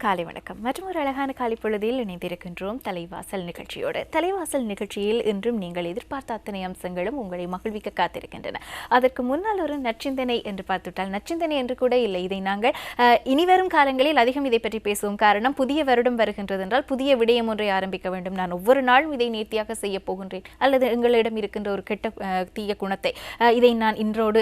காலை வணக்கம். மற்றும் ஒரு அழகான காலை பொழுதில் இணைந்திருக்கின்றோம் தலைவாசல் நிகழ்ச்சியோடு. தலைவாசல் நிகழ்ச்சியில் இன்றும் நீங்கள் எதிர்பார்த்த அத்தனை அம்சங்களும் உங்களை மகிழ்விக்க காத்திருக்கின்றன. அதற்கு முன்னால் ஒரு நற்சிந்தனை என்று பார்த்துவிட்டால், நற்சிந்தனை என்று கூட இல்லை, இதை நாங்கள் இனிவரும் காலங்களில் அதிகம் இதை பற்றி பேசுவோம். காரணம், புதிய வருடம் வருகின்றது என்றால் புதிய விடயம் ஒன்றை ஆரம்பிக்க வேண்டும். நான் ஒவ்வொரு நாளும் இதை நேர்த்தியாக செய்ய போகின்றேன், அல்லது எங்களிடம் இருக்கின்ற ஒரு கெட்ட தீய குணத்தை இதை நான் இன்றோடு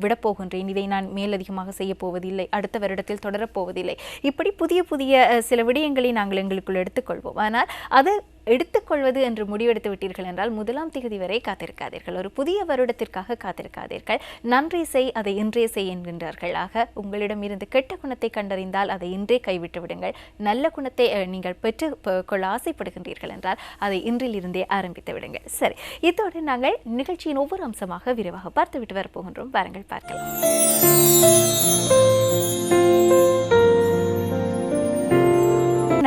விடப்போகின்றேன், இதை நான் மேலதிகமாக செய்ய போவதில்லை, அடுத்த வருடத்தில் தொடரப்போவதில்லை. இப்படி புதிய சில விடயங்களை நாங்கள் எங்களுக்குள் எடுத்துக்கொள்வோம். ஆனால் அது எடுத்துக்கொள்வது என்று முடிவெடுத்து விட்டீர்கள் என்றால் 1ஆம் தேதி வரை காத்திருக்காதீர்கள். ஒரு புதிய வருடத்திற்காக காத்திருக்காதீர்கள். நன்றி செய், அதை இன்றே செய் என்கின்றார்கள். ஆக உங்களிடம் இருந்து கெட்ட குணத்தை கண்டறிந்தால் அதை இன்றே கைவிட்டு விடுங்கள். நல்ல குணத்தை நீங்கள் பெற்றுக்கொள்ள ஆசைப்படுகின்றீர்கள் என்றால் அதை இன்றிலிருந்தே ஆரம்பித்து விடுங்கள். சரி, இதோடு நாங்கள் நிகழ்ச்சியின் ஒவ்வொரு அம்சமாக விரைவாக பார்த்துவிட்டு வரப்போகின்றோம். பாருங்கள், பார்க்கலாம்.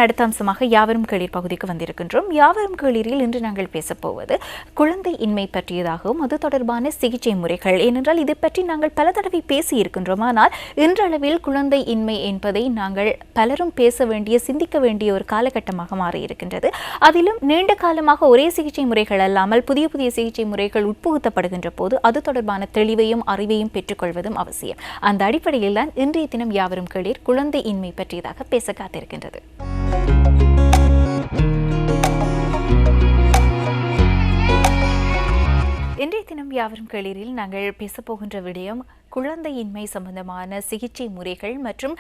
அடுத்த அம்சமாக யாவரும் கேளீர் பகுதிக்கு வந்திருக்கின்றோம். யாவரும் கேளீரில் இன்று நாங்கள் பேசப்போவது குழந்தை இன்மை பற்றியதாகவும் அது தொடர்பான சிகிச்சை முறைகள். ஏனென்றால் இதை பற்றி நாங்கள் பல தடவை பேசி இருக்கின்றோம். ஆனால் இன்றளவில் குழந்தை இன்மை என்பதை நாங்கள் பலரும் பேச வேண்டிய, சிந்திக்க வேண்டிய ஒரு காலகட்டமாக மாறியிருக்கின்றது. அதிலும் நீண்ட காலமாக ஒரே சிகிச்சை முறைகள் அல்லாமல் புதிய புதிய சிகிச்சை முறைகள் உட்புகுத்தப்படுகின்ற போது அது தொடர்பான தெளிவையும் அறிவையும் பெற்றுக்கொள்வதும் அவசியம். அந்த அடிப்படையில் தான் இன்றைய தினம் யாவரும் கேளீர் குழந்தை இன்மை பற்றியதாக பேச காத்திருக்கின்றது. இன்றைய தினம் யாவரும் கேளீரில் நாங்கள் பேசப்போகின்ற விடயம் குழந்தையின்மை சம்பந்தமான சிகிச்சை முறைகள் மற்றும்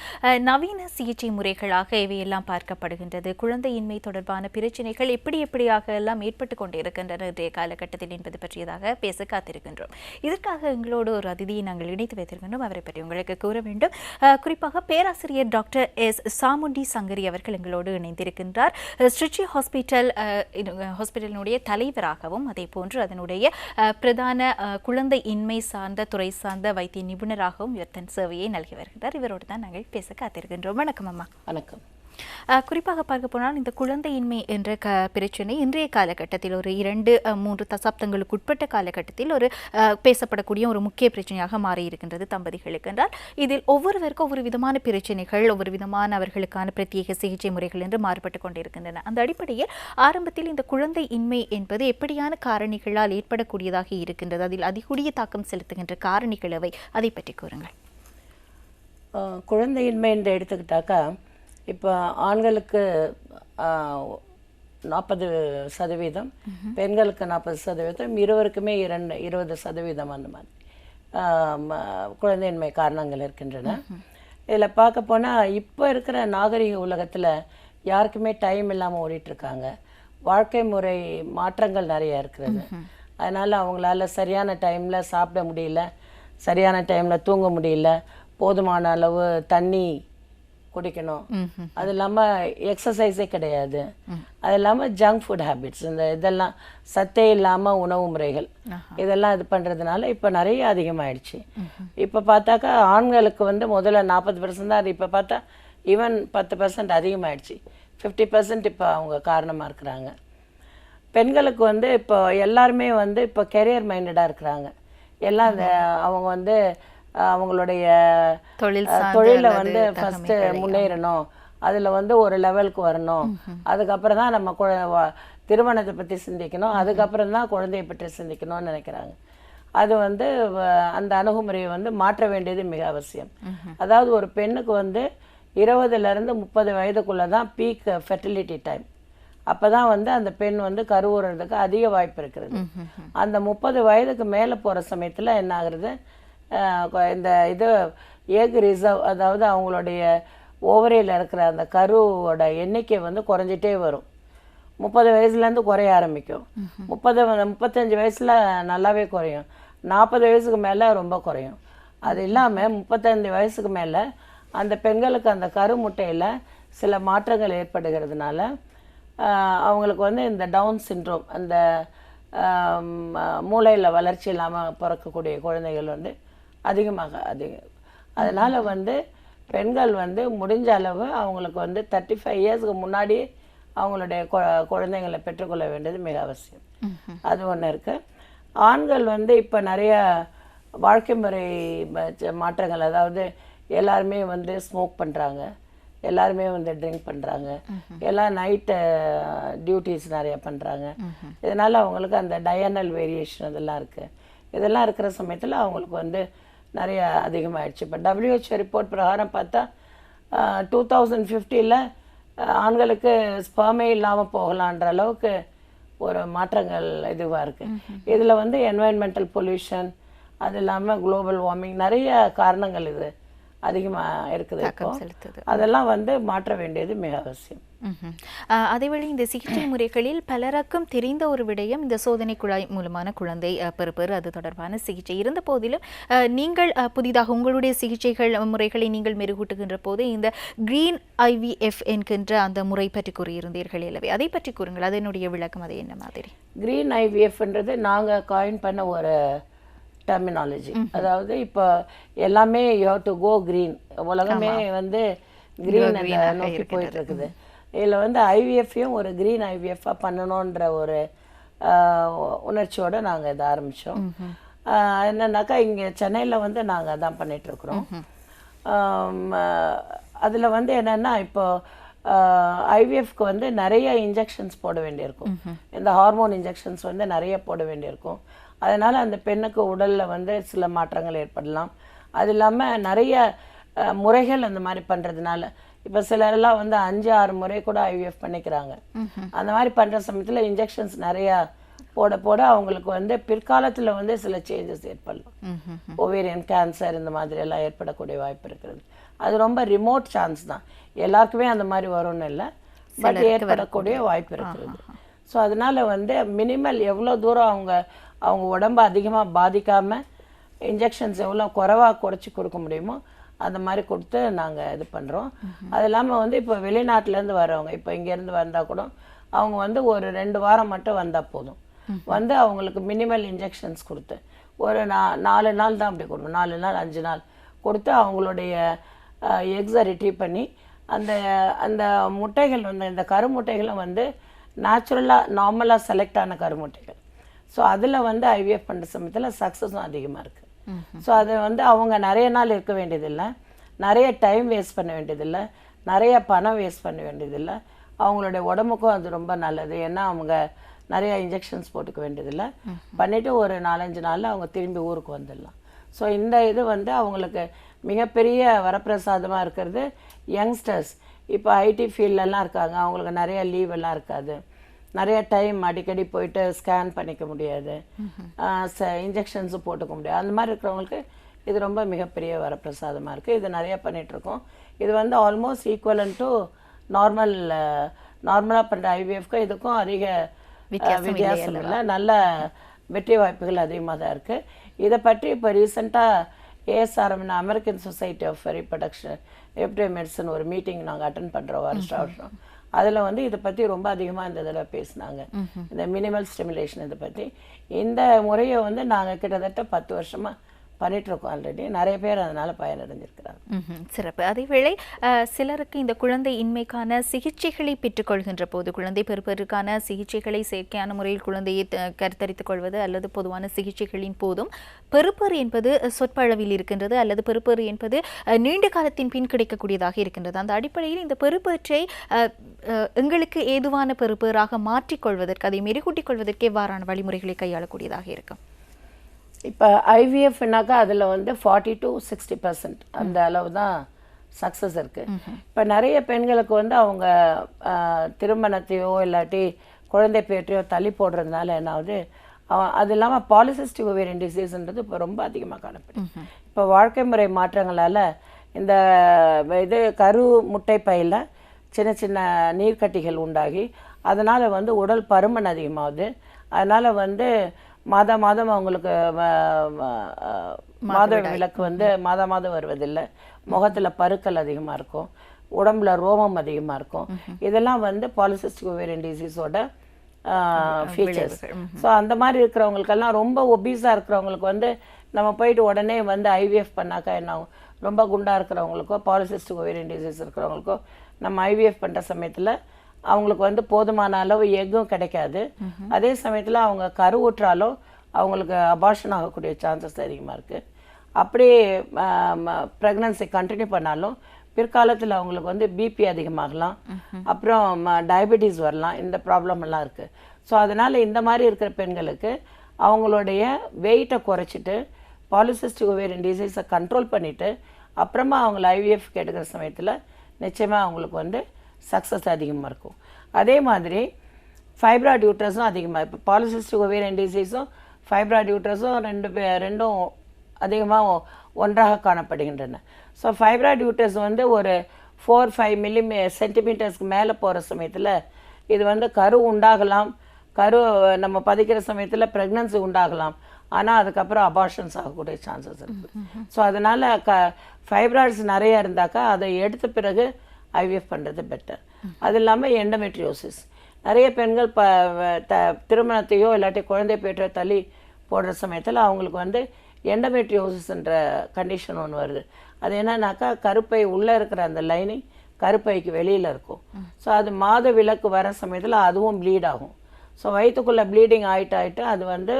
நவீன சிகிச்சை முறைகளாக இவையெல்லாம் பார்க்கப்படுகின்றது. குழந்தையின்மை தொடர்பான பிரச்சனைகள் எப்படியாக எல்லாம் ஏற்பட்டு கொண்டிருக்கின்றன இன்றைய காலகட்டத்தில் என்பது பற்றியதாக பேச காத்திருக்கின்றோம். இதற்காக எங்களோடு ஒரு அதிதியை நாங்கள் இணைத்து வைத்திருக்கின்றோம். அவரை பற்றி உங்களுக்கு கூற வேண்டும். குறிப்பாக பேராசிரியர் டாக்டர் எஸ் சாமுண்டி சங்கரி அவர்கள் எங்களோடு இணைந்திருக்கின்றார். ஸ்ரிச்சி ஹாஸ்பிட்டலினுடைய தலைவராகவும் அதே போன்று அதனுடைய பிரதான குழந்தை இன்மை சார்ந்த துறை சார்ந்த வைத்திய நிபுணராகவும் இவர் தன் சேவையை நல்கி வருகிறார். இவரோடு தான் நாங்கள் பேச காத்திருக்கின்றோம். வணக்கம் அம்மா. வணக்கம். குறிப்பாக பார்க்க போனால் இந்த குழந்தையின்மை என்ற பிரச்சனை இன்றைய காலகட்டத்தில் ஒரு 2-3 தசாப்தங்களுக்கு உட்பட்ட காலகட்டத்தில் ஒரு பேசப்படக்கூடிய ஒரு முக்கிய பிரச்சனையாக மாறி இருக்கின்றது தம்பதிகளுக்கு என்றால். இதில் ஒவ்வொருவருக்கும் ஒவ்வொரு விதமான பிரச்சனைகள், ஒவ்வொரு விதமான அவர்களுக்கான பிரத்யேக சிகிச்சை முறைகள் என்று மாறுபட்டு கொண்டிருக்கின்றன. அந்த அடிப்படையில் ஆரம்பத்தில் இந்த குழந்தை இன்மை என்பது எப்படியான காரணிகளால் ஏற்படக்கூடியதாக இருக்கின்றது, அதில் அதிகூடிய தாக்கம் செலுத்துகின்ற காரணிகள் அவை, அதை பற்றி கூறுங்கள். குழந்தையின்மை என்று எடுத்துக்கிட்டாக்கா, இப்போ ஆண்களுக்கு 40%, பெண்களுக்கு 40%, இருவருக்குமே 20% அந்த மாதிரி குழந்தையின்மை காரணங்கள் இருக்கின்றன. இதில் பார்க்க போனால் இப்போ இருக்கிற நாகரிக உலகத்தில் யாருக்குமே டைம் இல்லாமல் ஓடிட்டுருக்காங்க. வாழ்க்கை முறை மாற்றங்கள் நிறைய இருக்கிறது. அதனால் அவங்களால சரியான டைமில் சாப்பிட முடியல, சரியான டைமில் தூங்க முடியல, போதுமான அளவு தண்ணி குடிக்கணும், அது இல்லாமல் எக்ஸசைஸே கிடையாது, அது இல்லாமல் ஜங்க் ஃபுட் ஹேபிட்ஸ், இதெல்லாம் சத்தே இல்லாமல் உணவு முறைகள், இதெல்லாம் இது பண்ணுறதுனால இப்போ நிறைய அதிகமாகிடுச்சு. இப்போ பார்த்தாக்கா ஆண்களுக்கு முதல்ல 40% தான், இப்போ பார்த்தா ஈவன் 10% அதிகமாகிடுச்சு. 50% இப்போ அவங்க காரணமாக இருக்கிறாங்க. பெண்களுக்கு இப்போ எல்லாருமே இப்போ கெரியர் மைண்டடாக இருக்கிறாங்க. எல்லாம் அவங்க அவங்களுடைய தொழிலை ஃபஸ்ட்டு முன்னேறணும், அதில் ஒரு லெவலுக்கு வரணும், அதுக்கப்புறம் தான் நம்ம திருமணத்தை பற்றி சிந்திக்கணும், அதுக்கப்புறம் தான் குழந்தையை பற்றி சிந்திக்கணும்னு நினைக்கிறாங்க. அது அந்த அணுகுமுறையை மாற்ற வேண்டியது மிக அவசியம். அதாவது ஒரு பெண்ணுக்கு 20லேருந்து 30 வயதுக்குள்ளே தான் பீக் ஃபெர்டிலிட்டி டைம். அப்போ தான் அந்த பெண் கருவுறதுக்கு அதிக வாய்ப்பு இருக்கிறது. அந்த 30 வயதுக்கு மேலே போகிற சமயத்தில் என்ன ஆகுறது, இந்த ஏக் ரிசர்வ், அதாவது அவங்களுடைய ஓவரியில் இருக்கிற அந்த கருவோட எண்ணிக்கை குறைஞ்சிட்டே வரும். 30 வயசுலேருந்து குறைய ஆரம்பிக்கும். 35 வயசில் நல்லாவே குறையும். 40 வயசுக்கு மேலே ரொம்ப குறையும். அது இல்லாமல் 35 வயசுக்கு மேலே அந்த பெண்களுக்கு அந்த கரு முட்டையில் சில மாற்றங்கள் ஏற்படுகிறதுனால அவங்களுக்கு இந்த டவுன் சிண்ட்ரோம், அந்த மூளையில் வளர்ச்சி இல்லாமல் பிறக்கக்கூடிய குழந்தைகள் அதிகமாக அதனால் பெண்கள் முடிஞ்ச அளவு அவங்களுக்கு 35 இயர்ஸ்க்கு முன்னாடி அவங்களுடைய குழந்தைங்களை பெற்றுக்கொள்ள வேண்டியது மிக அவசியம். அது ஒன்று இருக்குது. ஆண்கள் இப்போ நிறைய வாழ்க்கை முறை மாற்றங்கள், அதாவது எல்லாருமே ஸ்மோக் பண்ணுறாங்க, எல்லாருமே வந்து ட்ரிங்க் பண்ணுறாங்க, எல்லாம் நைட்டு டியூட்டிஸ் நிறையா பண்ணுறாங்க. இதனால் அவங்களுக்கு அந்த டயனல் வேரியேஷன் இதெல்லாம் இருக்குது. இதெல்லாம் இருக்கிற சமயத்தில் அவங்களுக்கு வந்து நிறைய அதிகமாகிடுச்சு. இப்போ WHO ரிப்போர்ட் பிரகாரம் பார்த்தா 2050 ஆண்களுக்கு ஸ்பெர்மே இல்லாமல் போகலான்ற அளவுக்கு ஒரு மாற்றங்கள் இதுவாக இருக்குது. இதில் வந்து என்வைரன்மெண்டல் பொல்யூஷன், அது இல்லாமல் குளோபல் வார்மிங், நிறைய காரணங்கள் இது அதிகமாக இருக்குது. இப்போ அதெல்லாம் வந்து மாற்ற வேண்டியது மிக அவசியம். அதேவேளை இந்த சிகிச்சை முறைகளில் பலருக்கும் தெரிந்த ஒரு விடயம் இந்த சோதனை குழாய் மூலமான குழந்தை பிறப்பு, அது தொடர்பான சிகிச்சை இருந்த போதிலும் நீங்கள் புதிதாக உங்களுடைய சிகிச்சைகள் முறைகளை நீங்கள் மெருகூட்டுகின்ற போது இந்த கிரீன் IVF என்கின்ற அந்த முறை பற்றி கூறியிருந்தீர்கள் அல்லவே, அதை பற்றி கூறுங்கள். அதனுடைய விளக்கம் அது என்ன மாதிரி? கிரீன் IVFன்றது நாங்கள் காயின் பண்ண ஒரு டெர்மினாலஜி. அதாவது இப்போ எல்லாமே you have to go green, உலகமே வந்து கிரீன் நோக்கி போயிட்டு இருக்குது. இதில் வந்து ஐவிஎஃப்ஐயும் ஒரு கிரீன் IVF-ஆக பண்ணணுன்ற ஒரு உணர்ச்சியோடு நாங்கள் இதை ஆரம்பித்தோம். என்னன்னாக்கா இங்கே சென்னையில் வந்து நாங்கள் அதான் பண்ணிகிட்ருக்குறோம். அதில் வந்து என்னென்னா இப்போ ஐவிஎஃப்க்கு வந்து நிறைய இன்ஜெக்ஷன்ஸ் போட வேண்டியிருக்கும். இந்த ஹார்மோன் இன்ஜெக்ஷன்ஸ் வந்து நிறைய போட வேண்டியிருக்கும். அதனால் அந்த பெண்ணுக்கு உடலில் வந்து சில மாற்றங்கள் ஏற்படலாம். அது இல்லாமல் நிறைய முறைகள் அந்த மாதிரி பண்ணுறதுனால இப்போ சிலரெல்லாம் வந்து 5-6 முறை கூட IVF பண்ணிக்கிறாங்க. அந்த மாதிரி பண்ணுற சமயத்தில் இன்ஜெக்ஷன்ஸ் நிறையா போட போட அவங்களுக்கு வந்து பிற்காலத்தில் வந்து சில சேஞ்சஸ் ஏற்படலாம். ஓவேரியன் கேன்சர் இந்த மாதிரி எல்லாம் ஏற்படக்கூடிய வாய்ப்பு இருக்கிறது. அது ரொம்ப ரிமோட் சான்ஸ் தான், எல்லாருக்குமே அந்த மாதிரி வரும்னு இல்லை, பட் ஏற்படக்கூடிய வாய்ப்பு இருக்கிறது. ஸோ அதனால் வந்து மினிமல் எவ்வளோ தூரம் அவங்க உடம்பை அதிகமாக பாதிக்காமல் இன்ஜெக்ஷன்ஸ் எவ்வளோ குறைவாக குறைச்சி கொடுக்க முடியுமோ அந்த மாதிரி கொடுத்து நாங்கள் இது பண்ணுறோம். அது இல்லாமல் வந்து இப்போ வெளிநாட்டிலேருந்து வரவங்க இப்போ இங்கேருந்து வந்தால் கூட அவங்க வந்து ஒரு 2 வாரம் மட்டும் வந்தால் போதும், வந்து அவங்களுக்கு மினிமல் இன்ஜெக்ஷன்ஸ் கொடுத்து ஒரு 4 நாள் தான் அப்படி கொடுக்கணும், 4 நாள் 5 நாள் கொடுத்து அவங்களுடைய எக்ஸை ரிட்ரீவ் பண்ணி அந்த முட்டைகள் வந்து இந்த கருமுட்டைகளும் வந்து நேச்சுரலாக நார்மலாக செலக்ட் ஆன கருமுட்டைகள். ஸோ அதில் வந்து IVF பண்ணுற சமயத்தில் சக்ஸஸும் அதிகமாக இருக்குது. ஸோ அது வந்து அவங்க நிறைய நாள் இருக்க வேண்டியதில்லை, நிறைய டைம் வேஸ்ட் பண்ண வேண்டியதில்லை, நிறைய பணம் வேஸ்ட் பண்ண வேண்டியதில்லை. அவங்களுடைய உடம்புக்கும் அது ரொம்ப நல்லது. ஏன்னா அவங்க நிறைய இன்ஜெக்ஷன்ஸ் போட்டுக்க வேண்டியதில்லை, பண்ணிவிட்டு ஒரு 4-5 நாளில் அவங்க திரும்பி ஊருக்கு வந்துடலாம். ஸோ இந்த இது வந்து அவங்களுக்கு மிகப்பெரிய வரப்பிரசாதமாக இருக்கிறது. யங்ஸ்டர்ஸ் இப்போ IT ஃபீல்டெல்லாம் இருக்காங்க, அவங்களுக்கு நிறைய லீவ் எல்லாம் இருக்காது, நிறைய டைம் அடிக்கடி போயிட்டு ஸ்கேன் பண்ணிக்க முடியாது, இன்ஜெக்ஷன்ஸும் போட்டுக்க முடியாது. அந்த மாதிரி இருக்கிறவங்களுக்கு இது ரொம்ப மிகப்பெரிய வரப்பிரசாதமாக இருக்குது. இது நிறையா பண்ணிகிட்ருக்கோம். இது வந்து ஆல்மோஸ்ட் ஈக்குவலன் டு நார்மலாக பண்ணுற IVF-க்கு இதுக்கும் அதிக வித்தியாசம் இல்லை, நல்ல வெற்றி வாய்ப்புகள் அதிகமாக தான் இருக்குது. இதை பற்றி இப்போ ரீசெண்டாக ASRM American society of reproductive medicine ஒரு மீட்டிங் நாங்கள் அட்டன் பண்ணுறோம் வருஷம். அதில் வந்து இதை பற்றி ரொம்ப அதிகமாக இந்த இதில் பேசினாங்க, இந்த மினிமல் ஸ்டிமுலேஷன் இதை பற்றி. இந்த முறையை வந்து நாங்கள் கிட்டத்தட்ட 10 வருஷமாக பண்ணிகிட்ருக்கோம். ஆல்ரெடி நிறைய பேர் அதனால் பயனடைஞ்சிருக்கிறாங்க. சிறப்பு. அதேவேளை சிலருக்கு இந்த குழந்தை இன்மைக்கான சிகிச்சைகளை பெற்றுக்கொள்கின்ற போது, குழந்தை பெறுவதற்கான சிகிச்சைகளை செயற்கையான முறையில் குழந்தையை கருத்தரித்துக் கொள்வது அல்லது பொதுவான சிகிச்சைகளின் போதும் பெறுப்பேறு என்பது சொற்பளவில் இருக்கின்றது, அல்லது பெறுப்பேறு என்பது நீண்ட காலத்தின் பின் கிடைக்கக்கூடியதாக இருக்கின்றது. அந்த அடிப்படையில் இந்த பெறுப்பேற்றை எங்களுக்கு ஏதுவான பெறுப்பேறாக மாற்றிக்கொள்வதற்கு, அதை மெருகூட்டிக் கொள்வதற்கு எவ்வாறான வழிமுறைகளை கையாளக்கூடியதாக இருக்கும்? இப்போ IVF-னாக்கா அதில் வந்து 40 to 60% அந்த அளவு தான் சக்ஸஸ் இருக்குது. இப்போ நிறைய பெண்களுக்கு வந்து அவங்க திருமணத்தையோ இல்லாட்டி குழந்தை பேற்றையோ தள்ளி போடுறதுனால என்னாவது, அது இல்லாமல் பாலிசிஸ்டிக் ஓவேரியன் டிசீஸ்ன்றது இப்போ ரொம்ப அதிகமாக காணப்படும். இப்போ வாழ்க்கை முறை மாற்றங்களால் இந்த இது கரு முட்டை பையில் சின்ன சின்ன நீர்க்கட்டிகள் உண்டாகி அதனால் வந்து உடல் பருமன் அதிகமாகுது. அதனால் வந்து மாதம் அவங்களுக்கு மாத விளக்கு வந்து மாதம் வருவதில்லை, முகத்தில் பருக்கள் அதிகமாக இருக்கும், உடம்புல ரோமம் அதிகமாக இருக்கும். இதெல்லாம் வந்து பாலிசிஸ்டிக் ஓவேரியன் டிசீஸோட ஃபீச்சர்ஸ். ஸோ அந்த மாதிரி இருக்கிறவங்களுக்கெல்லாம், ரொம்ப ஒபீஸாக இருக்கிறவங்களுக்கு வந்து நம்ம போயிட்டு உடனே வந்து IVF பண்ணாக்கா என்ன ஆகும், ரொம்ப குண்டாக இருக்கிறவங்களுக்கோ பாலிசிஸ்டிக் ஓவேரியன் டிசீஸ் இருக்கிறவங்களுக்கோ நம்ம IVF பண்ணுற சமயத்தில் அவங்களுக்கு வந்து போதுமான அளவு எக்கும் கிடைக்காது. அதே சமயத்தில் அவங்க கருவுற்றாலோ அவங்களுக்கு அபார்ஷன் ஆகக்கூடிய சான்சஸ் அதிகமாக இருக்குது. அப்படியே ப்ரெக்னன்சி கண்டினியூ பண்ணாலும் பிற்காலத்தில் அவங்களுக்கு வந்து பிபி அதிகமாகலாம், அப்புறம் டயபெட்டிஸ் வரலாம், இந்த ப்ராப்ளம் எல்லாம் இருக்குது. ஸோ அதனால் இந்த மாதிரி இருக்கிற பெண்களுக்கு அவங்களுடைய வெயிட்டை குறைச்சிட்டு பாலிசிஸ்டிக் ஓவேரியன் டிசீஸை கண்ட்ரோல் பண்ணிவிட்டு அப்புறமா அவங்கள ஐவிஎஃப் எடுக்கிற சமயத்தில் நிச்சயமாக அவங்களுக்கு வந்து சக்ஸஸ் அதிகமாக இருக்கும். அதே மாதிரி ஃபைப்ராய்டு யூட்ரஸும் அதிகமாக, இப்போ பாலிசிஸ்டிக் ஓவேரியன் டிசீஸும் ஃபைப்ராய்டு யூட்ரஸும் ரெண்டும் அதிகமாக ஒன்றாக காணப்படுகின்றன. ஸோ ஃபைப்ராய்டு யூட்ரஸ் வந்து ஒரு 4-5 சென்டிமீட்டர்ஸ்க்கு மேலே போகிற சமயத்தில் இது வந்து கரு உண்டாகலாம், கரு நம்ம பதிக்கிற சமயத்தில் ப்ரெக்னன்சி உண்டாகலாம், ஆனால் அதுக்கப்புறம் அபார்ஷன்ஸ் ஆகக்கூடிய சான்சஸ் இருக்குது. ஸோ அதனால் ஃபைப்ராய்ட்ஸ் நிறைய இருந்தாக்கா அதை எடுத்த பிறகு ஐவிஎஃப் பண்ணுறது பெட்டர். அது இல்லாமல் எண்டோமெட்ரியோசிஸ், நிறைய பெண்கள் திருமணத்தையோ இல்லாட்டி குழந்தை பேற்ற தள்ளி போடுற சமயத்தில் அவங்களுக்கு வந்து எண்டோமெட்ரியோசிஸ்ன்ற கண்டிஷன் ஒன்று வருது. அது என்னன்னாக்கா கருப்பை உள்ளே இருக்கிற அந்த லைனிங் கருப்பைக்கு வெளியில் இருக்கும். ஸோ அது மாத விலக்கு வர சமயத்தில் அதுவும் ப்ளீட் ஆகும். ஸோ வயிற்றுக்குள்ளே ப்ளீடிங் ஆகிட்டு அது வந்து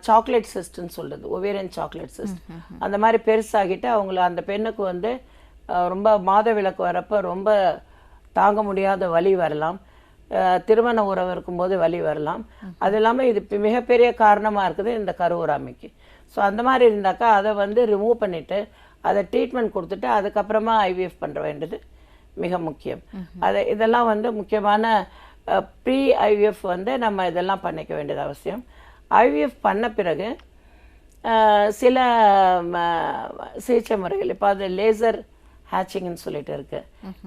சாக்லேட் சிஸ்ட்ன்னு சொல்லுது, ஒவேரியன் சாக்லேட் சிஸ்ட். அந்த மாதிரி பெருசாகிட்டு அவங்கள அந்த பெண்ணுக்கு வந்து ரொம்ப மாத விலக்கு வரப்போ ரொம்ப தாங்க முடியாத வலி வரலாம், திருமண உறவு இருக்கும்போது வலி வரலாம். அது இல்லாமல் இது மிகப்பெரிய காரணமாக இருக்குது இந்த கருவுறாமைக்கு. ஸோ அந்த மாதிரி இருந்தாக்கா அதை வந்து ரிமூவ் பண்ணிவிட்டு அதை ட்ரீட்மெண்ட் கொடுத்துட்டு அதுக்கப்புறமா ஐவிஎஃப் பண்ணுற வேண்டியது மிக முக்கியம். இதெல்லாம் வந்து முக்கியமான ப்ரீ ஐவிஎஃப் வந்து நம்ம இதெல்லாம் பண்ணிக்க வேண்டியது அவசியம். ஐவிஎஃப் பண்ண பிறகு சில சிகிச்சை முறைகள், இப்போ அது லேசர் ஹேச்சிங்னு சொல்லிட்டு இருக்கு.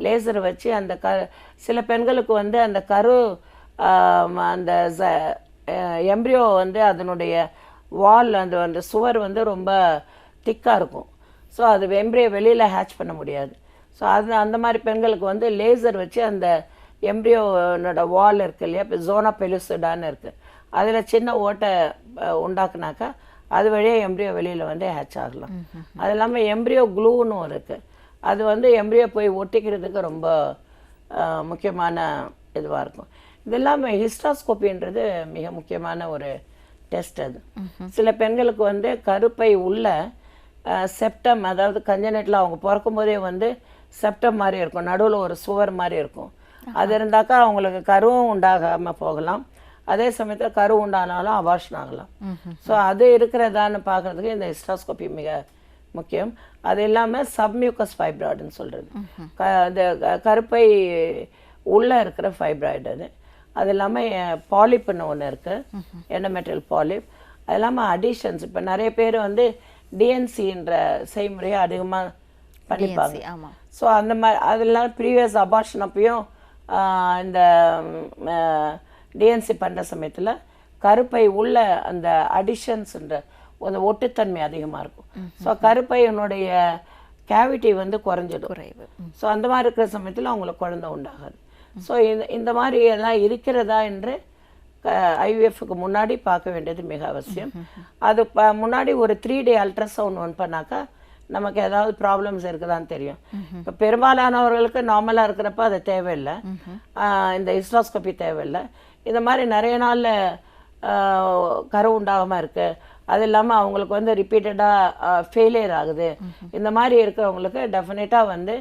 லேசர் வச்சு அந்த சில பெண்களுக்கு வந்து அந்த கரு அந்த எம்ப்ரியோ வந்து அதனுடைய வால் அந்த சுவர் வந்து ரொம்ப திக்காக இருக்கும். ஸோ அது எம்ப்ரியோ வெளியில் ஹேட்ச் பண்ண முடியாது. ஸோ அந்த மாதிரி பெண்களுக்கு வந்து லேசர் வச்சு அந்த எம்ப்ரியோனோட வால் இருக்குது இல்லையா, இப்போ ஜோனா பெலுசிடான்னு இருக்குது, அதில் சின்ன ஓட்டை உண்டாக்குனாக்கா அது வழியாக எம்ப்ரியோ வெளியில் வந்து ஹேட்ச் ஆகலாம். அது இல்லாமல் எம்ப்ரியோ க்ளூன்னு இருக்குது, அது வந்து எம்ப்ரியோ போய் ஒட்டிக்கிறதுக்கு ரொம்ப முக்கியமான இதுவாக இருக்கும். இது இல்லாமல் ஹிஸ்டாஸ்கோப்பின்றது மிக முக்கியமான ஒரு டெஸ்ட். அது சில பெண்களுக்கு வந்து கருப்பை உள்ள செப்டம், அதாவது கஞ்சனெட்டில் அவங்க பிறக்கும் போதே வந்து செப்டம் மாதிரி இருக்கும், நடுவில் ஒரு சுவர் மாதிரி இருக்கும். அது இருந்தாக்கா அவங்களுக்கு கருவும் உண்டாகாமல் போகலாம், அதே சமயத்தில் கரு உண்டானாலும் அபார்ஷன் ஆகலாம். ஸோ அது இருக்கிறதான்னு பார்க்குறதுக்கு இந்த ஹிஸ்டாஸ்கோப்பி மிக முக்கியம். அது இல்லாமல் சப்மியூக்கஸ் ஃபைப்ராய்டுன்னு சொல்கிறது, இந்த கருப்பை உள்ளே இருக்கிற ஃபைப்ராய்டு. அது இல்லாமல் பாலிப்னு ஒன்று இருக்குது, எண்டோமெட்ரியல் பாலிப். அது இல்லாமல் அடிஷன்ஸ், இப்போ நிறைய பேர் வந்து டிஎன்சின்ற செய்முறையை அதிகமாக பண்ணிப்பாங்க. ஸோ அந்த மாதிரி அதெல்லாம் ப்ரீவியஸ் அபார்ஷன் அப்பையும் இந்த டிஎன்சி பண்ணுற சமயத்தில் கருப்பை உள்ள அந்த அடிஷன்ஸ்ன்ற அந்த ஒட்டுத்தன்மை அதிகமாக இருக்கும். ஸோ கருப்பையினுடைய கேவிட்டி வந்து குறைவு. ஸோ அந்த மாதிரி இருக்கிற சமயத்தில் அவங்களுக்கு குழந்தை உண்டாகாது. ஸோ இந்த மாதிரி எல்லாம் இருக்கிறதா என்று ஐவிஎஃப்க்கு முன்னாடி பார்க்க வேண்டியது மிக அவசியம். அது முன்னாடி ஒரு 3 day அல்ட்ராசவுண்ட் ஒன் பண்ணாக்கா நமக்கு ஏதாவது ப்ராப்ளம்ஸ் இருக்குதான்னு தெரியும். இப்போ பெரும்பாலானவர்களுக்கு நார்மலாக இருக்கிறப்ப அது தேவையில்லை, இந்த ஹிஸ்டாஸ்கோப்பி தேவையில்லை. இந்த மாதிரி நிறைய நாளில் கரு உண்டாகாமல் இருக்குது, அது இல்லாமல் அவங்களுக்கு வந்து ரிப்பீட்டடாக ஃபெயிலியர் ஆகுது, இந்த மாதிரி இருக்கிறவங்களுக்கு டெஃபினட்டாக வந்து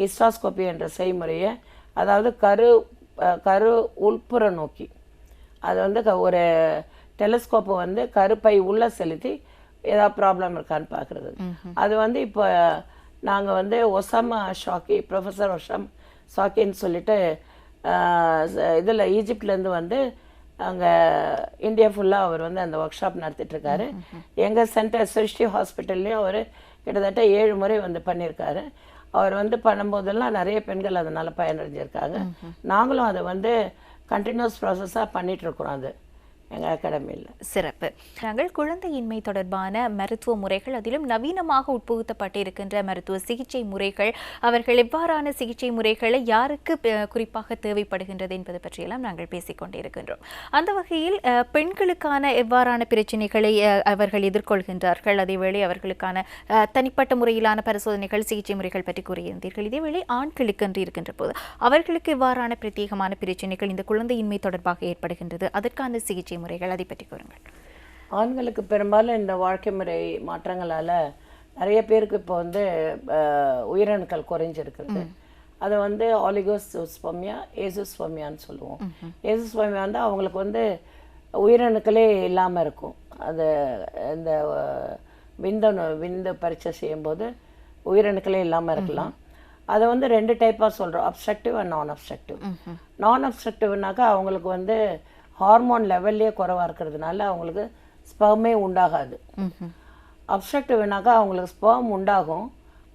ஹிஸ்டாஸ்கோப்பி என்ற செய்முறையை, அதாவது கரு உள்புற நோக்கி அது வந்து ஒரு டெலிஸ்கோப்பை வந்து கருப்பை உள்ளே செலுத்தி ஏதாவது ப்ராப்ளம் இருக்கான்னு பார்க்குறது. அது வந்து இப்போ நாங்கள் வந்து ஒசாமா ஷாக்கி, ப்ரொஃபஸர் ஒசாமா ஷாக்கின்னு சொல்லிட்டு இதில் ஈஜிப்ட்லேருந்து வந்து அங்கே இந்தியா ஃபுல்லாக அவர் வந்து அந்த ஒர்க் ஷாப் நடத்திட்டுருக்காரு. எங்கள் சென்டர் சிருஷ்டி ஹாஸ்பிட்டல்லையும் அவர் கிட்டத்தட்ட 7 முறை வந்து பண்ணியிருக்காரு. அவர் வந்து பண்ணும்போதெல்லாம் நிறைய பெண்கள் அதனால் பயனடைஞ்சிருக்காங்க. நாங்களும் அதை வந்து கண்டினியூஸ் ப்ராசஸாக பண்ணிகிட்ருக்குறோம் அது எங்கள் அகாடமியில். சிறப்பு. நாங்கள் குழந்தையின்மை தொடர்பான மருத்துவ முறைகள், அதிலும் நவீனமாக உட்புகுத்தப்பட்டிருக்கின்ற மருத்துவ சிகிச்சை முறைகள், அவர்கள் எவ்வாறான சிகிச்சை முறைகளை யாருக்கு குறிப்பாக தேவைப்படுகின்றது என்பது பற்றியெல்லாம் நாங்கள் பேசிக்கொண்டிருக்கின்றோம். அந்த வகையில் பெண்களுக்கான எவ்வாறான பிரச்சனைகளை அவர்கள் எதிர்கொள்கின்றார்கள், அதேவேளை அவர்களுக்கான தனிப்பட்ட முறையிலான பரிசோதனைகள், சிகிச்சை முறைகள் பற்றி கூறியிருந்தீர்கள். இதேவேளை ஆண்களுக்கு என்று இருக்கின்ற போது அவர்களுக்கு எவ்வாறான பிரத்யேகமான பிரச்சனைகள் இந்த குழந்தையின்மை தொடர்பாக ஏற்படுகின்றது, அதற்கான சிகிச்சை முறைகள் அதை பற்றி கூறுங்கள். ஆண்களுக்கு பெரும்பாலும் இந்த வாழ்க்கை முறை மாற்றங்களால் நிறைய பேருக்கு இப்போ வந்து உயிரணுக்கள் குறைஞ்சிருக்குது. அதை வந்து ஆலிகோஸ்பெர்மியா ஏசோஸ்பெர்மியான்னு சொல்லுவோம். ஏசோஸ்பெர்மியா வந்து அவங்களுக்கு வந்து உயிரணுக்களே இல்லாமல் இருக்கும். அது இந்த விந்து பரீட்சை செய்யும்போது உயிரணுக்களே இல்லாமல் இருக்கலாம். அதை வந்து 2 டைப்பாக சொல்கிறோம், அப்ஸ்ட்ரக்டிவ் அண்ட் நான் அப்ஸ்ட்ரக்டிவ். நான் அப்ஸ்ட்ரக்டிவ்னாக்கா அவங்களுக்கு வந்து ஹார்மோன் லெவல்லே குறைவாக இருக்கிறதுனால அவங்களுக்கு ஸ்பெர்மே உண்டாகாது. அப்ஸ்ட்ரக்டிவ்னாக்கா அவங்களுக்கு ஸ்பெர்ம் உண்டாகும்,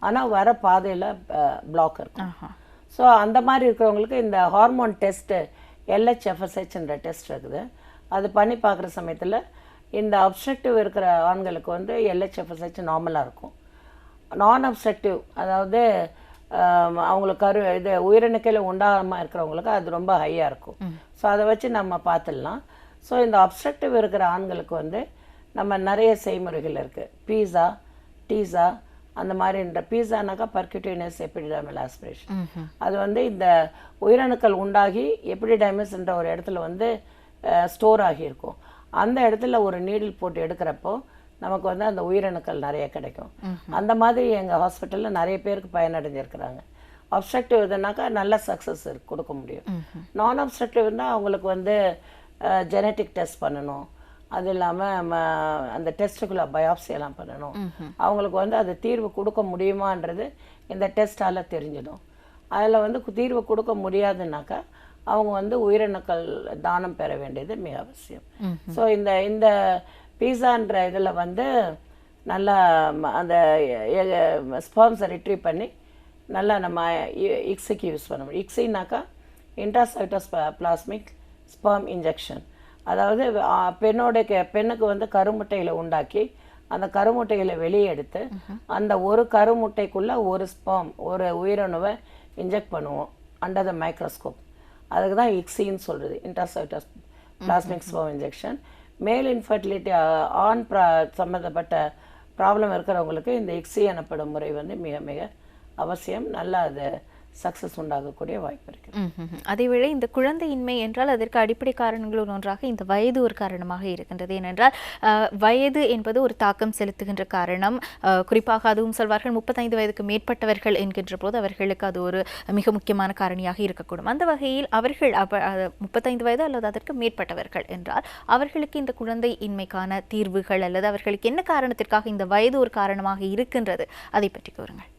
ஆனால் வர பாதையில் பிளாக் இருக்கும். ஸோ அந்த மாதிரி இருக்கிறவங்களுக்கு இந்த ஹார்மோன் டெஸ்ட்டு LHFSHன்ற டெஸ்ட் இருக்குது. அது பண்ணி பார்க்குற சமயத்தில் இந்த அப்ஸ்ட்ரக்டிவ் இருக்கிற ஆண்களுக்கு வந்து LHFSH நார்மலாக இருக்கும். நான் அப்ஸ்ட்ரக்டிவ் அதாவது அவங்களுக்கு இது உயிரணுக்கள் உண்டாகாமல் இருக்கிறவங்களுக்கு அது ரொம்ப ஹையாக இருக்கும். ஸோ அதை வச்சு நம்ம பார்த்துடலாம். ஸோ இந்த அப்ஸ்ட்ரக்டிவ் இருக்கிற ஆண்களுக்கு வந்து நம்ம நிறைய செய்முறைகள் இருக்குது. பீஸா, டீஸா அந்த மாதிரின்ற. பீஸானாக்கா பர்க்யூட்டேனியஸ் எபிடிடர்மல் ஆஸ்பிரேஷன். அது வந்து இந்த உயிரணுக்கள் உண்டாகி எபிடிடர்மிஸ்ன்ற ஒரு இடத்துல வந்து ஸ்டோர் ஆகியிருக்கும். அந்த இடத்துல ஒரு நீடில் போட்டு எடுக்கிறப்போ நமக்கு வந்து அந்த உயிரணுக்கள் நிறைய கிடைக்கும். அந்த மாதிரி எங்கள் ஹாஸ்பிட்டலில் நிறைய பேருக்கு பயனடைஞ்சிருக்கிறாங்க. அப்ஸ்ட்ரக்டிவ் இதுனாக்கா நல்ல சக்ஸஸ் கொடுக்க முடியும். நான் அப்ஸ்ட்ரக்டிவ் இருந்தால் அவங்களுக்கு வந்து ஜெனட்டிக் டெஸ்ட் பண்ணணும். அது இல்லாமல் அந்த டெஸ்ட்டுக்குள்ள பயாப்சி எல்லாம் பண்ணணும். அவங்களுக்கு வந்து அது தீர்வு கொடுக்க முடியுமான்றது இந்த டெஸ்ட்டால் தெரிஞ்சிடும். அதில் வந்து தீர்வு கொடுக்க முடியாதுனாக்கா அவங்க வந்து உயிரணுக்கள் தானம் பெற வேண்டியது மிக அவசியம். ஸோ இந்த பீஸான்ற இதில் வந்து நல்லா அந்த ஸ்பெர்ம்ஸை ரிட்ரீவ் பண்ணி நல்லா நம்ம இக்ஸிக்கு யூஸ் பண்ண முடியும். இக்ஸினாக்கா இன்ட்ராசைட்டோபிளாஸ்மிக் ஸ்பெர்ம் இன்ஜெக்ஷன். அதாவது பெண்ணுக்கு வந்து கருமுட்டையில் உண்டாக்கி அந்த கருமுட்டைகளை வெளியே எடுத்து அந்த ஒரு கருமுட்டைக்குள்ளே ஒரு ஸ்பெர்ம் ஒரு உயிரணுவை இன்ஜெக்ட் பண்ணுவோம் அண்டர் த மைக்ரோஸ்கோப். அதுக்கு தான் இக்ஸின்னு சொல்கிறது, இன்ட்ராசைட்டோபிளாஸ்மிக் ஸ்பெர்ம் இன்ஜெக்ஷன். மேல் இன்ஃபர்டிலிட்டி சம்மந்தப்பட்ட ப்ராப்ளம் இருக்கிறவங்களுக்கு இந்த இக்ஸி எனப்படும் முறை வந்து மிக மிக அவசியம். நல்லா அது சக்ஸஸ் உண்டாகக்கூடிய வாய்ப்பு இருக்குது. அதேவேளை இந்த குழந்தையின்மை என்றால் அதற்கு அடிப்படை காரணங்களுள் ஒன்றாக இந்த வயது ஒரு காரணமாக இருக்கின்றது. ஏனென்றால் வயது என்பது ஒரு தாக்கம் செலுத்துகின்ற காரணம். குறிப்பாக அதுவும் சொல்வார்கள் 35 வயதுக்கு மேற்பட்டவர்கள் என்கின்ற போது அவர்களுக்கு அது ஒரு மிக முக்கியமான காரணியாக இருக்கக்கூடும். அந்த வகையில் அவர்கள் 35 வயது அல்லது அதற்கு மேற்பட்டவர்கள் என்றால் அவர்களுக்கு இந்த குழந்தை இன்மைக்கான தீர்வுகள் அல்லது அவர்களுக்கு என்ன காரணத்திற்காக இந்த வயது ஒரு காரணமாக இருக்கின்றது, அதை பற்றி கூறுங்கள்.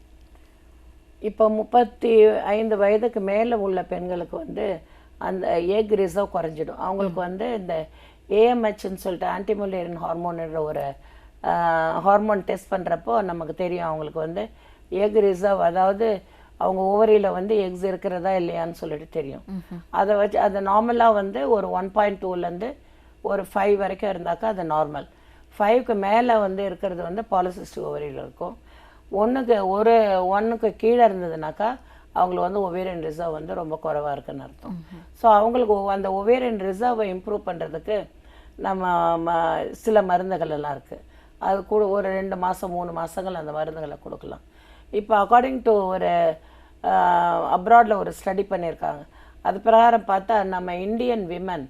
இப்போ 35 வயதுக்கு மேலே உள்ள பெண்களுக்கு வந்து அந்த எக் ரிசர்வ் குறைஞ்சிடும். அவங்களுக்கு வந்து இந்த AMHன்னு சொல்லிட்டு ஆன்டிமுலேரியன் ஹார்மோன்ன்ற ஒரு ஹார்மோன் டெஸ்ட் பண்ணுறப்போ நமக்கு தெரியும் அவங்களுக்கு வந்து எக் ரிசர்வ், அதாவது அவங்க ஓவரியில் வந்து எக்ஸ் இருக்கிறதா இல்லையான்னு சொல்லிட்டு தெரியும். அதை வச்சு அது நார்மலாக வந்து ஒரு 1.2லேருந்து ஒரு 5 வரைக்கும் இருந்தாக்கா அது நார்மல். 5க்கு மேலே வந்து இருக்கிறது வந்து பாலிசிஸ்டிக் ஓவரியில் இருக்கும். ஒன்றுக்கு கீழே இருந்ததுனாக்கா அவங்களுக்கு வந்து ஒவேரியன் ரிசர்வ் வந்து ரொம்ப குறைவாக இருக்குன்னு அர்த்தம். ஸோ அவங்களுக்கு அந்த ஒவேரியன் ரிசர்வை இம்ப்ரூவ் பண்ணுறதுக்கு நம்ம சில மருந்துகள் எல்லாம் இருக்குது. அது கூட ஒரு 2 மாதம் 3 மாதங்கள் அந்த மருந்துகளை கொடுக்கலாம். இப்போ அக்கார்டிங் டு ஒரு அப்ராடில் ஒரு ஸ்டடி பண்ணியிருக்காங்க. அது பிரகாரம் பார்த்தா நம்ம இந்தியன் விமன்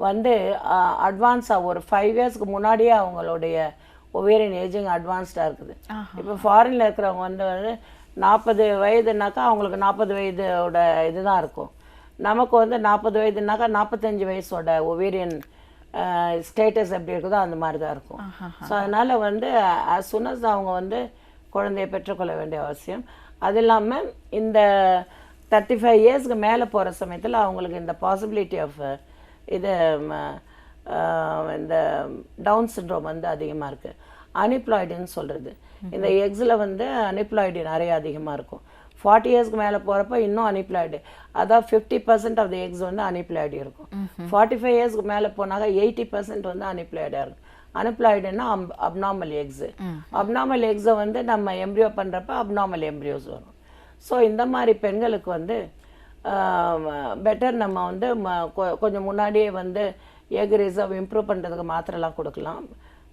வந்து அட்வான்ஸாக ஒரு 5 இயர்ஸ்க்கு முன்னாடியே அவங்களுடைய ஒவேரியன் ஏஜிங் அட்வான்ஸ்டாக இருக்குது. இப்போ ஃபாரினில் இருக்கிறவங்க வந்து 40 வயதுனாக்கா அவங்களுக்கு 40 வயதோட இதுதான் இருக்கும். நமக்கு வந்து 40 வயதுனாக்கா 45 வயசோட ஒவேரியன் ஸ்டேட்டஸ் எப்படி இருக்குதோ அந்த மாதிரி தான் இருக்கும். ஸோ அதனால் வந்து as soon as அவங்க வந்து குழந்தையை பெற்றுக்கொள்ள வேண்டிய அவசியம். அது இல்லாமல் இந்த 35 இயர்ஸ்க்கு மேலே போகிற சமயத்தில் அவங்களுக்கு இந்த பாசிபிலிட்டி ஆஃப் இது இந்த டவுன் சிண்ட்ரோம் வந்து அதிகமாக இருக்குது. அனிப்ளாய்டுன்னு சொல்கிறது, இந்த எக்ஸில் வந்து அனிப்ளாய்டு நிறைய அதிகமாக இருக்கும். 40 இயர்ஸ்க்கு மேலே போகிறப்ப இன்னும் அனிப்ளாய்டு, அதாவது 50% ஆஃப் த எக்ஸ் வந்து அனிப்ளாய்டு இருக்கும். 45 இயர்ஸ்க்கு மேலே போனாக்க 80% வந்து அனிப்ளாய்டாக இருக்கும். அனிப்ளாய்டுன்னா அப்நார்மல் எக்ஸு. அப்நார்மல் எக்ஸை வந்து நம்ம எம்ப்ரியோ பண்ணுறப்ப அப்நார்மல் எம்ப்ரியோஸ் வரும். ஸோ இந்த மாதிரி பெண்களுக்கு வந்து பெட்டர் நம்ம வந்து கொஞ்சம் முன்னாடியே வந்து எக் ரிசர்வ் இம்ப்ரூவ் பண்ணுறதுக்கு மாத்திரைலாம் கொடுக்கலாம்.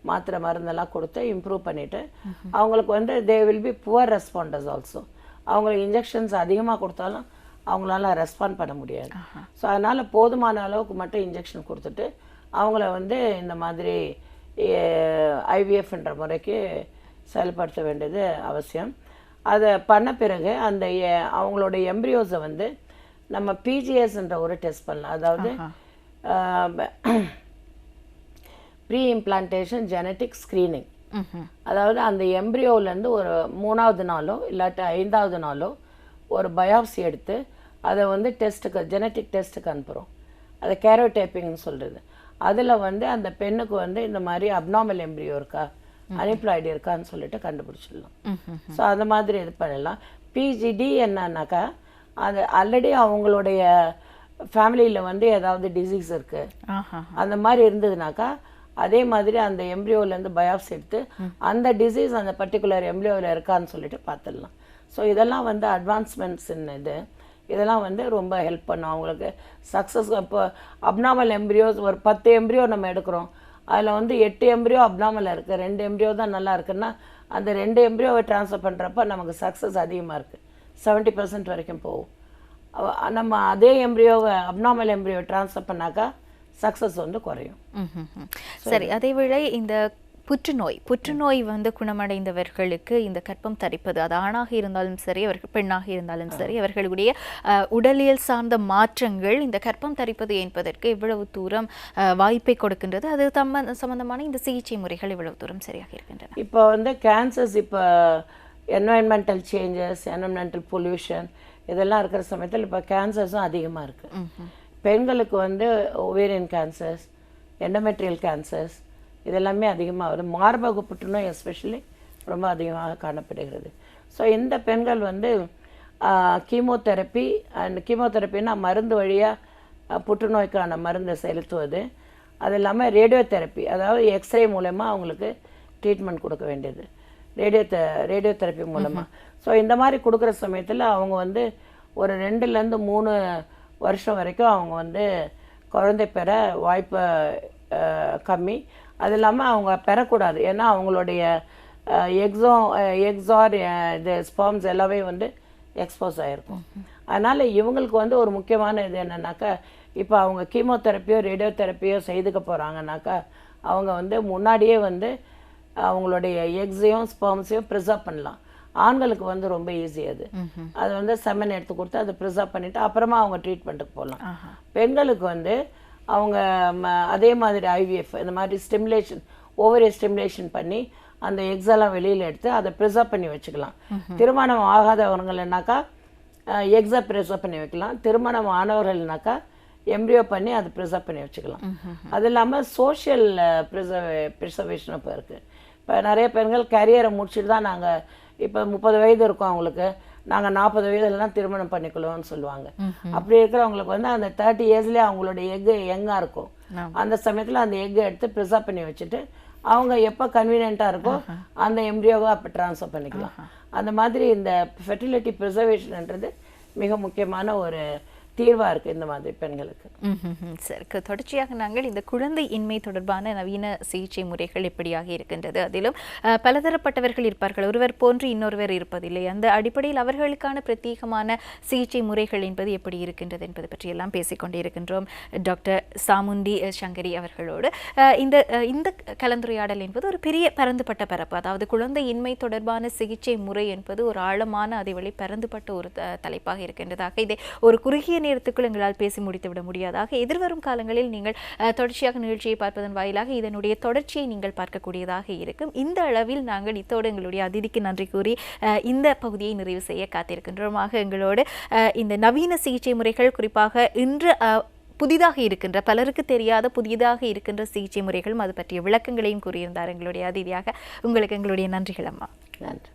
மாத்திரை மருந்தெல்லாம் கொடுத்து இம்ப்ரூவ் பண்ணிவிட்டு அவங்களுக்கு வந்து they will be poor responders also. அவங்களுக்கு இன்ஜெக்ஷன்ஸ் அதிகமாக கொடுத்தாலும் அவங்களால ரெஸ்பாண்ட் பண்ண முடியாது. ஸோ அதனால் போதுமான அளவுக்கு மட்டும் இன்ஜெக்ஷன் கொடுத்துட்டு அவங்கள வந்து இந்த மாதிரி IVFன்ற முறைக்கு செயல்படுத்த வேண்டியது அவசியம். அதை பண்ண பிறகு அந்த அவங்களோட எம்ப்ரியோஸை வந்து நம்ம பிஜிஎஸ்ன்ற ஒரு டெஸ்ட் பண்ணலாம். அதாவது ப்ரீ இம்ப்ளான்டேஷன் ஜெனட்டிக் ஸ்க்ரீனிங். அதாவது அந்த எம்ப்ரியோவிலேருந்து ஒரு 3வது நாளோ இல்லாட்டி 5வது நாளோ ஒரு பயாப்சி எடுத்து அதை வந்து டெஸ்ட்டுக்கு ஜெனட்டிக் டெஸ்ட்டுக்கு அனுப்புகிறோம். அதை கேரோடைப்பிங்னு சொல்கிறது. அதில் வந்து அந்த பெண்ணுக்கு வந்து இந்த மாதிரி அப்நார்மல் எம்ப்ரியோ இருக்கா, அனிப்ளாய்டு இருக்கான்னு சொல்லிட்டு கண்டுபிடிச்சிடலாம். ஸோ அந்த மாதிரி இது பண்ணலாம். பிஜிடி என்னன்னாக்கா அது ஆல்ரெடி அவங்களுடைய ஃபேமிலியில் வந்து ஏதாவது டிசீஸ் இருக்குது அந்த மாதிரி இருந்ததுனாக்கா அதே மாதிரி அந்த எம்ப்ரியோலேருந்து பயாப்சி எடுத்து அந்த டிசீஸ் அந்த பர்டிகுலர் எம்ப்ரியோவில் இருக்கான்னு சொல்லிட்டு பார்த்துடலாம். ஸோ இதெல்லாம் வந்து அட்வான்ஸ்மெண்ட்ஸ் இதெல்லாம் வந்து ரொம்ப ஹெல்ப் பண்ணும் அவங்களுக்கு சக்ஸஸ். இப்போ அப்நார்மல் எம்ப்ரியோஸ் ஒரு 10 எம்ப்ரியோ நம்ம எடுக்கிறோம், அதில் வந்து 8 எம்ப்ரியோ அப்நார்மலாக இருக்குது, 2 எம்ப்ரியோ தான் நல்லா இருக்குன்னா அந்த 2 எம்ப்ரியோவை ட்ரான்ஸ்ஃபர் பண்ணுறப்ப நமக்கு சக்ஸஸ் அதிகமாக இருக்குது, 70% வரைக்கும் போகும். நம்ம அதே எம்ப்ரியோவை அப்நார்மல் எம்ப்ரியோவை ட்ரான்ஸ்ஃபர் பண்ணாக்கா சக்ஸஸ் வந்து குறையும். சரி, அதேவேளை இந்த புற்றுநோய் வந்து குணமடைந்தவர்களுக்கு இந்த கர்ப்பம் தரிப்பது, அது ஆணாக இருந்தாலும் சரி அவர்கள் பெண்ணாக இருந்தாலும் சரி, அவர்களுடைய உடலியல் சார்ந்த மாற்றங்கள் இந்த கர்ப்பம் தரிப்பது என்பதற்கு எவ்வளவு தூரம் வாய்ப்பை கொடுக்கின்றது, அது சம்பந்தமான இந்த சிகிச்சை முறைகள் எவ்வளவு தூரம் சரியாக இருக்கின்றன? இப்போ வந்து கேன்சர்ஸ், இப்போ என்வாயன்மெண்டல் சேஞ்சஸ், என்வாயன்மெண்டல் பொல்யூஷன் இதெல்லாம் இருக்கிற சமயத்தில் இப்போ கேன்சர்ஸும் அதிகமாக இருக்குது. பெண்களுக்கு வந்து ஓவேரியன் கேன்சர்ஸ், எண்டோமெட்ரியல் கேன்சர்ஸ் இதெல்லாமே அதிகமாக வருது. மார்பக புற்றுநோய் எஸ்பெஷலி ரொம்ப அதிகமாக காணப்படுகிறது. ஸோ இந்த பெண்கள் வந்து கீமோதெரப்பி கீமோதெரப்பின்னா மருந்து வழியாக புற்றுநோய்க்கான மருந்தை செலுத்துவது, அது இல்லாமல் ரேடியோ தெரப்பி, அதாவது எக்ஸ்ரே மூலமா அவங்களுக்கு ட்ரீட்மெண்ட் கொடுக்க வேண்டியது, ரேடியோ தெரப்பி மூலமாக. ஸோ இந்த மாதிரி கொடுக்குற சமயத்தில் அவங்க வந்து ஒரு 2லேருந்து 3 வருஷம் வரைக்கும் அவங்க வந்து குழந்தை பெற வாய்ப்பு கம்மி. அது இல்லாமல் அவங்க பெறக்கூடாது, ஏன்னா அவங்களுடைய எக்ஸார் இது ஸ்பெர்ம்ஸ் எல்லாமே வந்து எக்ஸ்போஸ் ஆகிருக்கும். அதனால் இவங்களுக்கு வந்து ஒரு முக்கியமான இது என்னன்னாக்கா, இப்போ அவங்க கீமோதெரப்பியோ ரேடியோ தெரப்பியோ செய்துக்க போகிறாங்கனாக்கா அவங்க வந்து முன்னாடியே வந்து அவங்களுடைய எக்ஸையும் ஸ்பெர்ம்ஸையும் ப்ரிசர்வ் பண்ணலாம். ஆண்களுக்கு வந்து ரொம்ப ஈஸி, அது வந்து செமன் எடுத்து கொடுத்து அதை ப்ரிசர்வ் பண்ணிவிட்டு அப்புறமா அவங்க ட்ரீட்மெண்ட்டுக்கு போகலாம். பெண்களுக்கு வந்து அவங்க அதே மாதிரி ஐவிஎஃப் இந்த மாதிரி ஸ்டிமுலேஷன், ஓவரி ஸ்டிமுலேஷன் பண்ணி அந்த எக்ஸெல்லாம் வெளியில் எடுத்து அதை ப்ரிசர்வ் பண்ணி வச்சுக்கலாம். திருமணம் ஆகாதவங்கள்னாக்கா எக்ஸை ப்ரிசர்வ் பண்ணி வைக்கலாம், திருமணம் ஆனவர்கள்னாக்கா எம்ப்ரியோ பண்ணி அதை ப்ரிசர்வ் பண்ணி வச்சுக்கலாம். அது இல்லாமல் சோஷியல் ப்ரிசர்வேஷன் இப்போ இருக்குது. இப்போ நிறைய பெண்கள் கேரியரை முடிச்சுட்டு தான் நாங்கள் இப்போ 30 வயது இருக்கும் அவங்களுக்கு, நாங்கள் 40 வயதுலலாம் திருமணம் பண்ணிக்கலாம்னு சொல்லுவாங்க. அப்படி இருக்கிறவங்களுக்கு வந்து அந்த 30 இயர்ஸ்லேயே அவங்களோட எக்கு யங்காக இருக்கும். அந்த சமயத்தில் அந்த எக்கை எடுத்து ப்ரிசர்வ் பண்ணி வச்சுட்டு அவங்க எப்போ கன்வீனியண்ட்டாக இருக்கோ அந்த எம்ப்ரியோவை அப்போ ட்ரான்ஸ்ஃபர் பண்ணிக்கலாம். அந்த மாதிரி இந்த ஃபெர்டிலிட்டி ப்ரிசர்வேஷன்ன்றது மிக முக்கியமான ஒரு தீர்வாக இருக்குது இந்த மாதிரி பெண்களுக்கு. சரி, தொடர்ச்சியாக நாங்கள் இந்த குழந்தை இன்மை தொடர்பான நவீன சிகிச்சை முறைகள் எப்படியாக இருக்கின்றது, அதிலும் பலதரப்பட்டவர்கள் இருப்பார்கள், ஒருவர் போன்று இன்னொருவர் இருப்பதில்லை, அந்த அடிப்படையில் அவர்களுக்கான பிரத்யேகமான சிகிச்சை முறைகள் என்பது எப்படி இருக்கின்றது என்பது பற்றியெல்லாம் பேசிக்கொண்டே இருக்கின்றோம் டாக்டர் சாமுண்டி சங்கரி அவர்களோடு. இந்த கலந்துரையாடல் என்பது ஒரு பெரிய பரந்துபட்ட பரப்பு, அதாவது குழந்தை இன்மை தொடர்பான சிகிச்சை முறை என்பது ஒரு ஆழமான அதேவேளை பரந்துபட்ட ஒரு தலைப்பாக இருக்கின்றதாக இதை ஒரு குறுகிய நேரத்துக்குள் எங்களால் பேசி முடித்துவிட முடியாதாக. எதிர்வரும் காலங்களில் நீங்கள் தொடர்ச்சியாக நிகழ்ச்சியை பார்ப்பதன் வாயிலாக இதனுடைய தொடர்ச்சியை நீங்கள் பார்க்கக்கூடியதாக இருக்கும். இந்த அளவில் நாங்கள் இத்தோடு எங்களுடைய அதிதிக்கு நன்றி கூறி இந்த பகுதியை நிறைவு செய்ய காத்திருக்கின்றோம். எங்களோடு இந்த நவீன சிகிச்சை முறைகள், குறிப்பாக இன்று புதிதாக இருக்கின்ற, பலருக்கு தெரியாத புதிதாக இருக்கின்ற சிகிச்சை முறைகளும் அது பற்றிய விளக்கங்களையும் கூறியிருந்தார் எங்களுடைய அதிதியாக. உங்களுக்கு எங்களுடைய நன்றிகள் அம்மா. நன்றி.